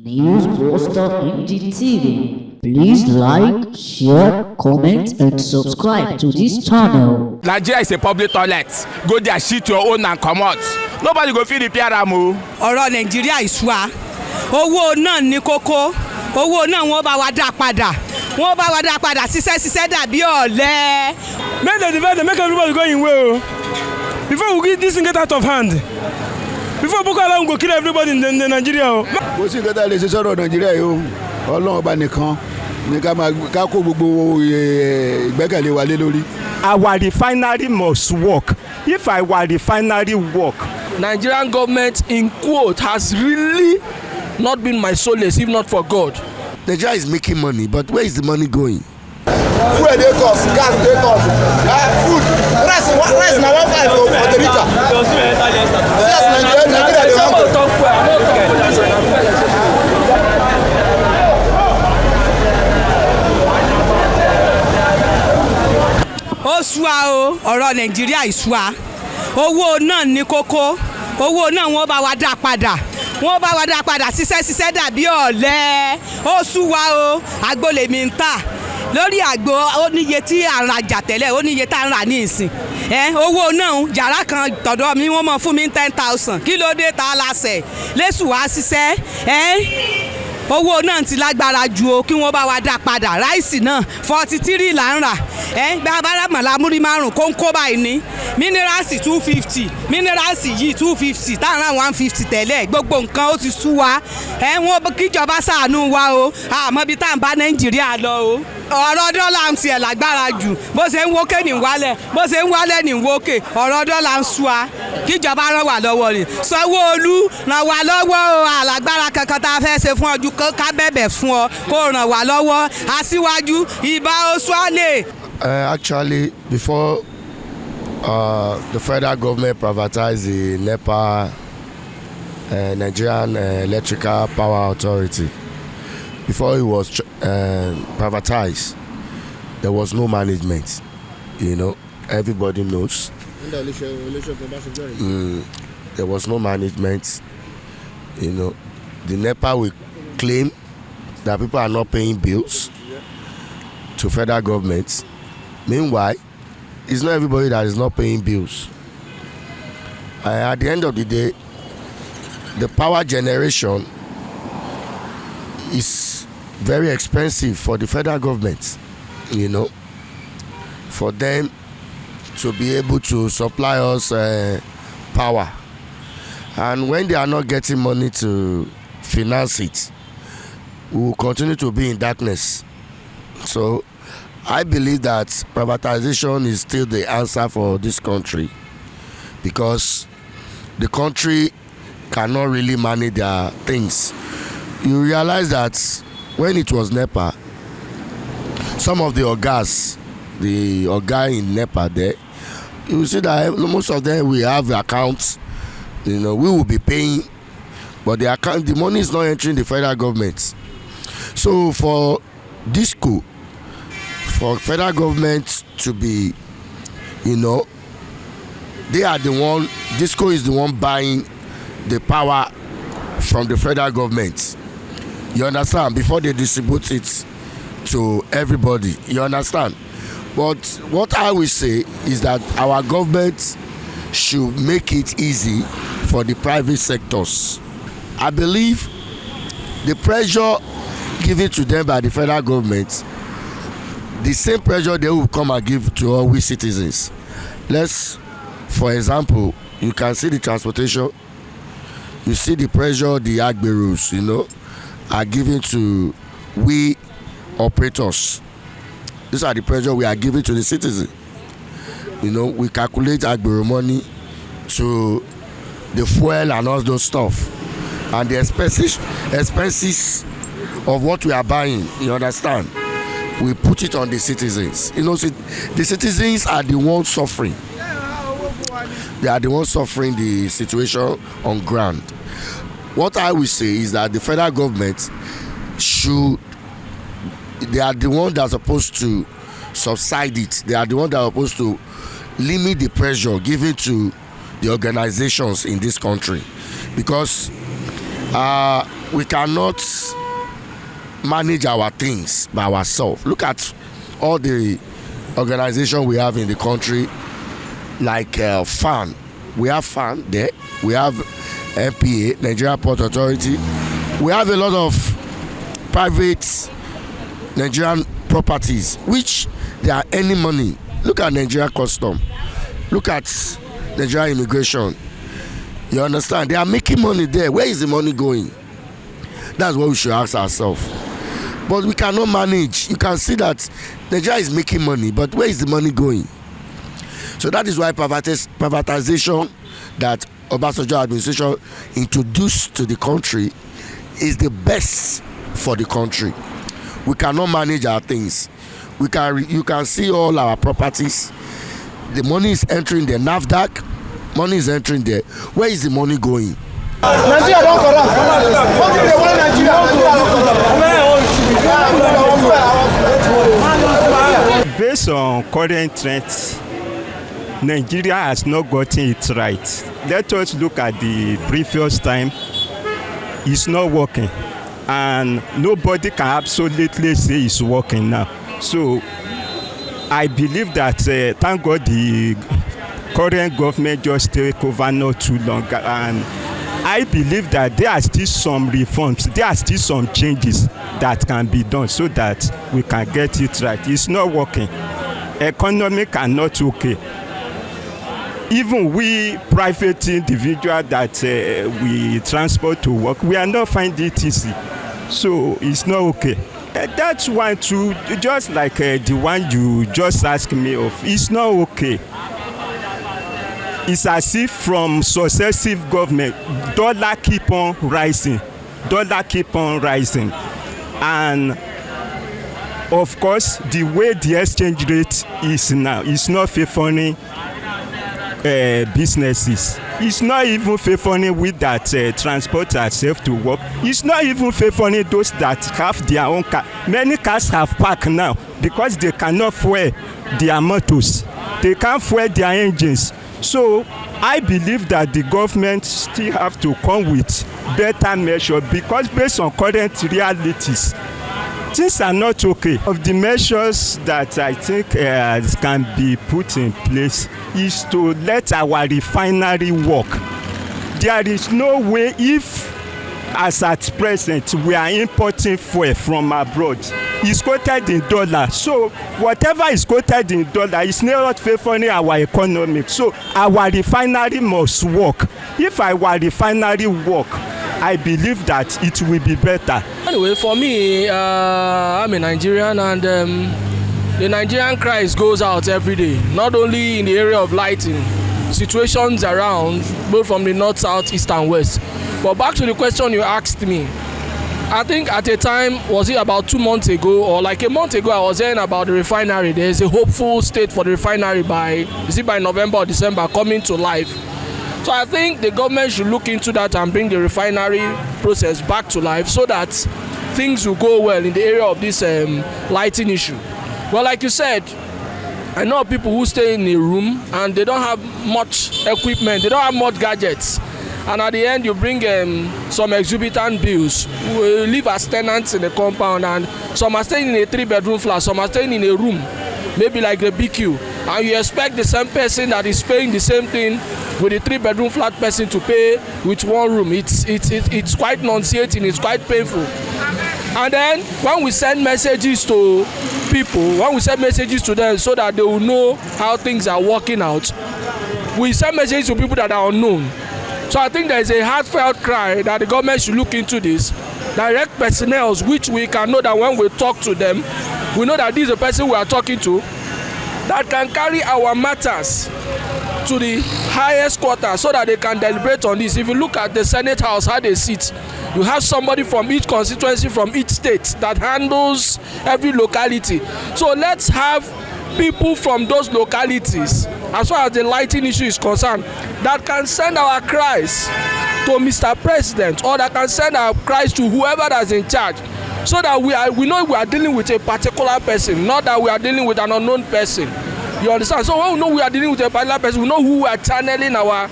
News Poster NGTV. Please like, share, comment, and subscribe to this channel. Nigeria is a public toilet. Go there, shit your own and come out. Nobody go feel the Paramount. Ọ̀rọ̀ Nàìjíríà ìṣúà. Owó náà ní kókó. Owó náà wọ́n bá wa dá padà. Wọ́n bá wa dá padà ṣiṣẹ́ dàbí ọ̀lẹ. Make the divide, make everybody go in way. Before we get this thing get out of hand. Before Boko Haram go kill everybody in Nigeria. Bó sì kẹta lè ṣe sọ̀rọ̀ Nàìjíríà yìí o, Ọlọ́run ọba nìkan ní ká kó gbogbo ìgbẹ́kẹ̀lé wa lé lórí. Our refinery must work. If our refinery work, Nigerian government in quote has really not been my solace if not for God. Nigeria is making money, but where is the money going? Fuel dey cost, gas dey cost, food, rice na 1.5 for the litre. Yes, Nigeria dey Ó ṣúà o, ọ̀rọ̀ Nàìjíríà ìṣúà. Owó náà ní kókó. Owó náà wọ́n bá wa dá padà. Wọ́n bá wa dá padà ṣiṣẹ́ dàbí ọ̀lẹ. Ó ṣúwa o, àgbo lèmi ń tà. Lórí àgbo ó níye tí à ń rajà tẹ́lẹ̀, ó níye tá à ń rà ní ìsìn. Owó náà yàrá kan tọ̀dọ̀ mi wọ́n mọ̀ fún mi 10,000. Kí ló dé ta láṣẹ? Lẹ́sùn wá ṣiṣẹ́. Owó náà ti lágbára ju o kí wọ́n bá wa dá padà. Ráìsì náà 43 là ń rà. Bí a bá rà mọ̀lá múrí márùn kóńkó báyìí ní. Mínírààsì 250, mínírààsì yìí 250, táwọn rà 150 tẹ́lẹ̀. Gbogbo nǹkan ó ti sú wa. Wọ́n kíjọba ṣàánú wa o. Àmọ́ bí tá à ń bá Nàìjíríà lọ o. Ọ̀rọ̀ dọ́là ń tiẹ̀ lágbára jù. Bó ṣe ń wókè ní wálẹ̀, bó ṣe ń wálẹ̀ ní wókè. Ọ̀rọ̀ dọ́là ń sú wa. Kíjọba ràn wá lọ́wọ́ ni. Sanwó-Olú ràn wá lọ́wọ́ o. Àlágbára kankan tá a fẹ́ ṣe fún ọdún ká bẹ̀bẹ̀ fún ọ kó ràn wá lọ́wọ́. Aṣíwájú ìbá oṣù àlè. Actually, before the federal government privatized the NEPA, Nigerian Electrical Power Authority, before it was privatized, there was no management. You know, everybody knows. There was no management. You know, the NEPA will claim that people are not paying bills to federal government. Meanwhile, it's not everybody that is not paying bills. At the end of the day, the power generation is very expensive for the federal government, you know, for them to be able to supply us power. And when they are not getting money to finance it, we will continue to be in darkness. So I believe that privatization is still the answer for this country, because the country cannot really manage their things. You realize that when it was NEPA, some of the ogas, the oga in NEPA there, you will see that most of them will have accounts. You know, we will be paying, but the money is not entering the federal government. So for DISCO, for federal government to be, you know, they are the one, DISCO is the one buying the power from the federal government. You understand? Before they distribute it to everybody. You understand? But what I will say is that our government should make it easy for the private sectors. I believe the pressure given to them by the federal government, the same pressure they will come and give to all we citizens. For example, you can see the transportation, you see the pressure the agberos, you know, are giving to we operators. These are the pressure we are giving to the citizen. You know, we calculate agbero money to the fuel and all those stuff, and the expenses of what we are buying. You understand? We put it on the citizens. You know, the citizens are the ones suffering. They are the ones suffering the situation on ground. What I will say is that the federal government they are the ones that are supposed to subside it. They are the ones that are supposed to limit the pressure given to the organizations in this country. Because we cannot manage our things by ourselves. Look at all the organizations we have in the country, like FAN. We have FAN there. We have NPA, Nigeria Port Authority. We have a lot of private Nigerian properties which they are earning money. Look at Nigeria Custom. Look at Nigeria Immigration. You understand? They are making money there. Where is the money going? That's what we should ask ourselves. But we cannot manage. You can see that Nigeria is making money, but where is the money going? So that is why privatization that Obasanjo administration introduced to the country is the best for the country. We cannot manage our things. You can see all our properties. The money is entering the NAFDAC. Money is entering there. Where is the money going? Nigeria don't corrupt. What do they want Nigeria? Based on current trends, Nigeria has not gotten it right. Let us look at the previous time. It's not working, and nobody can absolutely say it's working now. So I believe that thank God the current government just take over not too long, and I believe that there are still some reforms, there are still some changes that can be done so that we can get it right. It's not working. Economy cannot okay. Even we private individuals that we transport to work, we are not finding it easy. So it's not okay. That's one too, just like the one you just asked me of. It's not okay. It's as if from successive government, dollar keep on rising. And of course, the way the exchange rate is now, it's not favoring businesses. It's not even favoring with that transport ourselves to work. It's not even favoring those that have their own car. Many cars have parked now because they cannot fuel their motors. They can't fuel their engines. So I believe that the government still have to come with better measures because based on current realities, things are not okay. Of the measures that I think can be put in place is to let our refinery work. There is no way if, as at present, we are importing fuel from abroad. It's quoted in dollars. So whatever is quoted in dollars is not favoring our economy. So our refinery must work. If our refinery work, I believe that it will be better. Anyway, for me, I'm a Nigerian, and the Nigerian cries goes out every day. Not only in the area of lighting, situations around, both from the north, south, east, and west. But back to the question you asked me. I think at a time, was it about 2 months ago or like a month ago, I was hearing about the refinery. There is a hopeful state for the refinery by November or December coming to life. So I think the government should look into that and bring the refinery process back to life so that things will go well in the area of this lighting issue. Well, like you said, I know people who stay in a room and they don't have much equipment, they don't have much gadgets. And at the end, you bring some exorbitant bills who live as tenants in the compound, and some are staying in a 3-bedroom flat, some are staying in a room, maybe like the BQ. And you expect the same person that is paying the same thing with a 3-bedroom flat person to pay with 1 room. It's quite nauseating, it's quite painful. And then when we send messages to people, when we send messages to them so that they will know how things are working out, we send messages to people that are unknown. So I think there is a heartfelt cry that the government should look into this. Direct personnel, which we can know that when we talk to them, we know that this is a person we are talking to, that can carry our matters to the highest quarter so that they can deliberate on this. If you look at the Senate House, how they sit, you have somebody from each constituency, from each state that handles every locality. So let's have people from those localities, as far as the lighting issue is concerned, that can send our cries to Mr. President, or that can send our cries to whoever that's in charge, so that we know we are dealing with a particular person, not that we are dealing with an unknown person. You understand? So when we know we are dealing with a particular person, we know who we are channeling our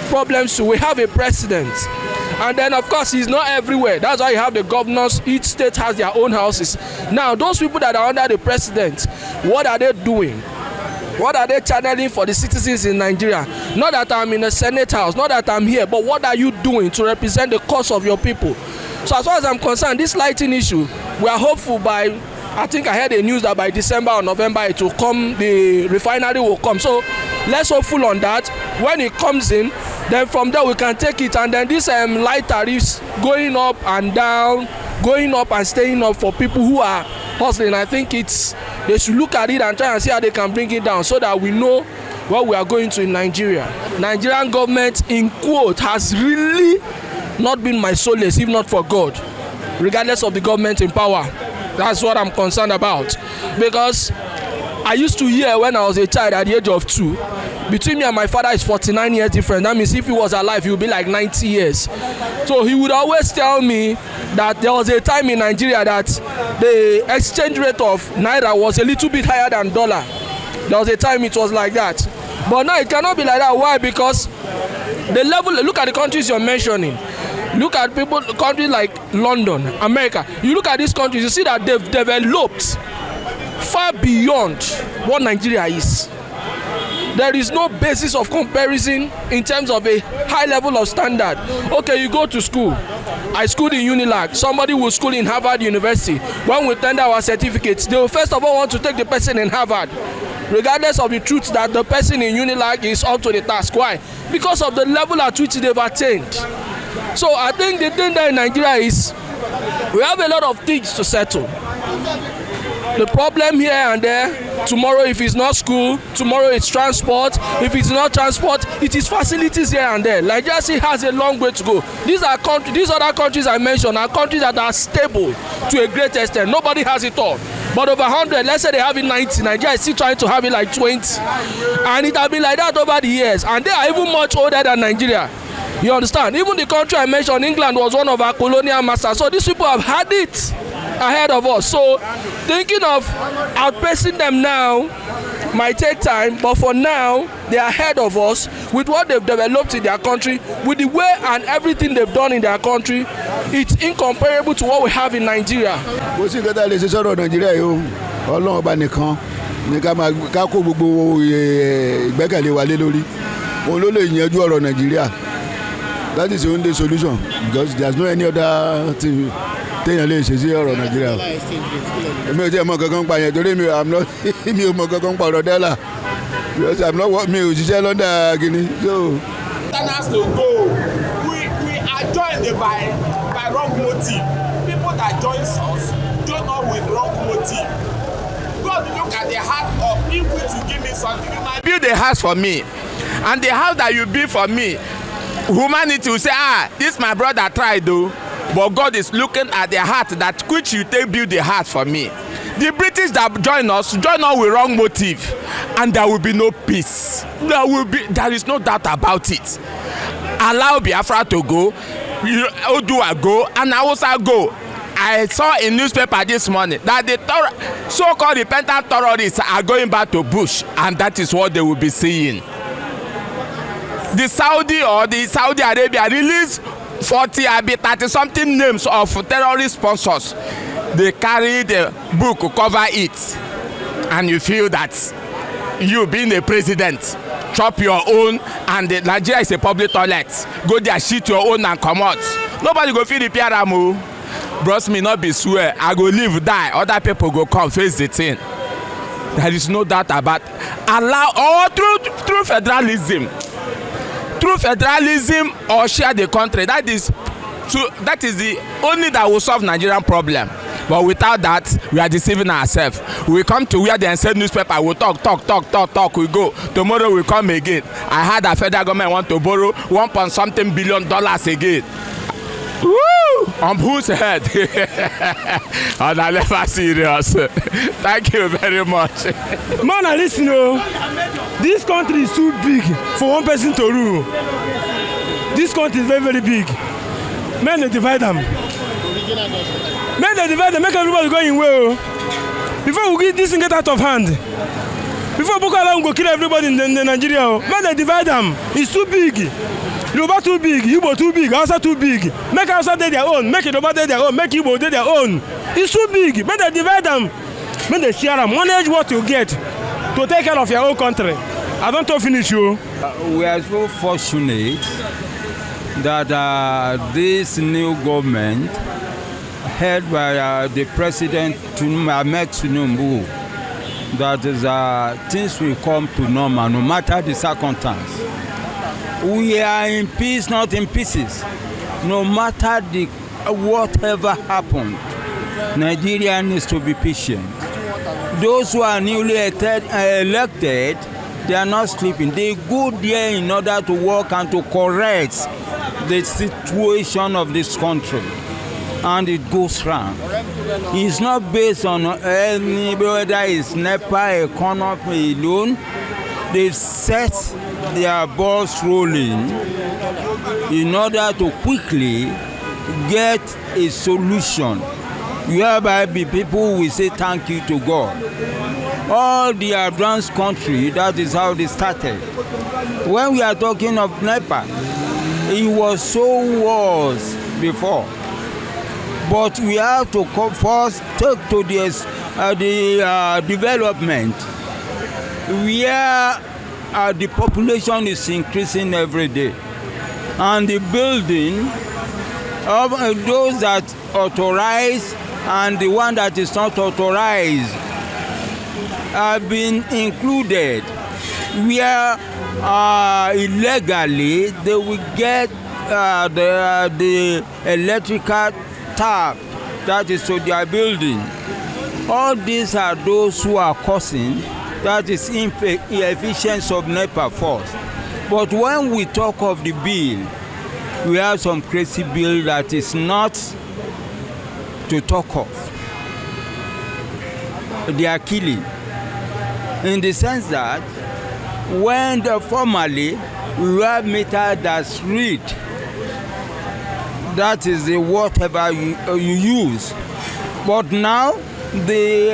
problems to. We have a president, And then, of course, he's not everywhere. That's why you have the governors. Each state has their own houses. Now, those people that are under the president, what are they doing? What are they channeling for the citizens in Nigeria? Not that I'm in a Senate house, not that I'm here, but what are you doing to represent the cause of your people? So as far as I'm concerned, this lighting issue, we are hopeful by, I think I heard the news that by December or November it will come, the refinery will come. So let's hopeful on that. When it comes in, then from there we can take it, and then this light tariffs going up and down, going up and staying up for people who are hustling. I think they should look at it and try and see how they can bring it down so that we know what we are going to in Nigeria. Nigerian government, in quote, has really not been my solace if not for God, regardless of the government in power. That's what I'm concerned about, because I used to hear when I was a child at the age of 2, between me and my father is 49 years different. That means if he was alive, he would be like 90 years. So he would always tell me that there was a time in Nigeria that the exchange rate of Naira was a little bit higher than dollar. There was a time it was like that. But now it cannot be like that. Why? Because the level, look at the countries you're mentioning. Look at countries like London, America. You look at these countries, you see that they've developed far beyond what Nigeria is. There is no basis of comparison in terms of a high level of standard. Okay, you go to school. I schooled in Unilag. Somebody will school in Harvard University. When we tender our certificates, they will first of all want to take the person in Harvard, regardless of the truth that the person in Unilag is up to the task. Why? Because of the level at which they've attained. So I think the thing there in Nigeria is we have a lot of things to settle. The problem here and there, tomorrow if it's not school, tomorrow it's transport. If it's not transport, it is facilities here and there. Nigeria still has a long way to go. These other countries I mentioned are countries that are stable to a great extent. Nobody has it all. But over 100, let's say they have it 90, Nigeria is still trying to have it like 20. And it has been like that over the years. And they are even much older than Nigeria. You understand? Even the country I mentioned, England, was one of our colonial masters. So these people have had it ahead of us. So thinking of outpacing them now might take time, but for now they are ahead of us with what they've developed in their country, with the way and everything they've done in their country. It's incomparable to what we have in Nigeria. Bó sì kẹta lè ṣe sọ̀rọ̀ Nàìjíríà yìí o, Ọlọ́run ọba nìkan ní ká kó gbogbo ìgbẹ́kẹ̀lé wa lé lórí. Òun ló lè yanjú ọ̀rọ̀ Nàìjíríà. That is the only solution, because there is no any other thing téèyàn lè ṣe sí ọ̀rọ̀ Nàìjíríà. Èmi ò tí ì mọ kankan pa yẹn torí mi ò mọ kankan pa ọ̀rọ̀ dọ́là. Because I'm not, mi ò ṣiṣẹ́ lọ́dà Guinea. So. That has to go. We are joined by wrong motive. People that join us with wrong motive. God look at the heart of people to give me something. You might build a house for me, and the house that you build for me, humanity will say, this my brother tried though, but God is looking at the heart that which you take build the heart for me. The British that join us with wrong motive, and there will be no peace. There is no doubt about it. Allow Biafra to go, Odua go, and Hausa go. I saw a newspaper this morning that the so-called repentant terrorists are going back to bush, and that is what they will be seeing. The Saudi Arabia released 40 something names of terrorist sponsors. They carry the book, cover it, and you feel that you being the president, chop your own, and Nigeria is a public toilet. Go there, shit your own and come out. Nobody go feel the PRM. Bros me not be swear. I go live, die. Other people go come face the thing. There is no doubt about through federalism. Through federalism or share the country. That is the only that will solve Nigerian problem. But without that, we are deceiving ourselves. We come to where they send newspaper, we talk, we go. Tomorrow we come again. I heard that federal government want to borrow $1.something billion again. Woo! On whose head? On a level serious. Thank you very much. Man, listen, this country is too big for one person to rule. This country is very, very big. Men, they divide them. Make everybody go in well. Before we get this thing get out of hand. Before Boko Haram go kill everybody in Nigeria, men, they divide them. It's too big. Yoruba too big, Igbo too big, Hausa too big. Make Hausa dey their own, make Yoruba dey their own, make Igbo dey their own. It's too big. Make they divide them, make they share them. Manage what you get to take care of your own country. I don't to finish you. We are so fortunate that this new government, head by the President Tinubu, that is, things will come to normal no matter the circumstance. We are in peace, not in pieces. No matter whatever happened, Nigeria needs to be patient. Those who are newly elected, they are not sleeping. They go there in order to work and to correct the situation of this country. And it goes round. It's not based on any, whether it's NEPA, economy alone. They set their balls rolling in order to quickly get a solution whereby the people will say thank you to God. All the advanced country, that is how they started. When we are talking of NEPA, it was so worse before. But we have to first take to the development where the population is increasing every day. And the building of those that authorize and the one that is not authorized have been included, where illegally they will get the electrical tap that is to their building. All these are those who are causing that is inefficiency of NEPA first. But when we talk of the bill, we have some crazy bill that is not to talk of. They are killing. In the sense that when formerly we have meter that's read, that is the whatever you use. But now the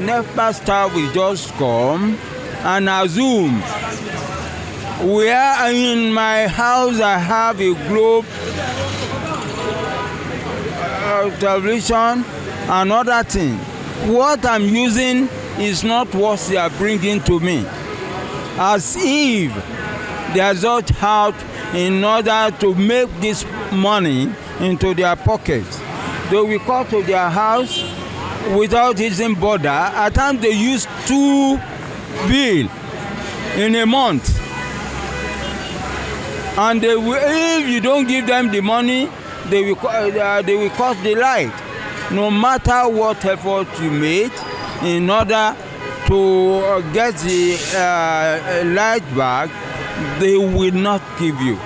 NEPA staff will just come and assume. Where in my house I have a globe, television, and other thing. What I'm using is not what they are bringing to me. As if they are just out in order to make this money into their pockets. They will come to their house without using border. At times they use 2 bills in a month. And they will, if you don't give them the money, they will cut the light. No matter what effort you made in order to get the light back, they will not give you.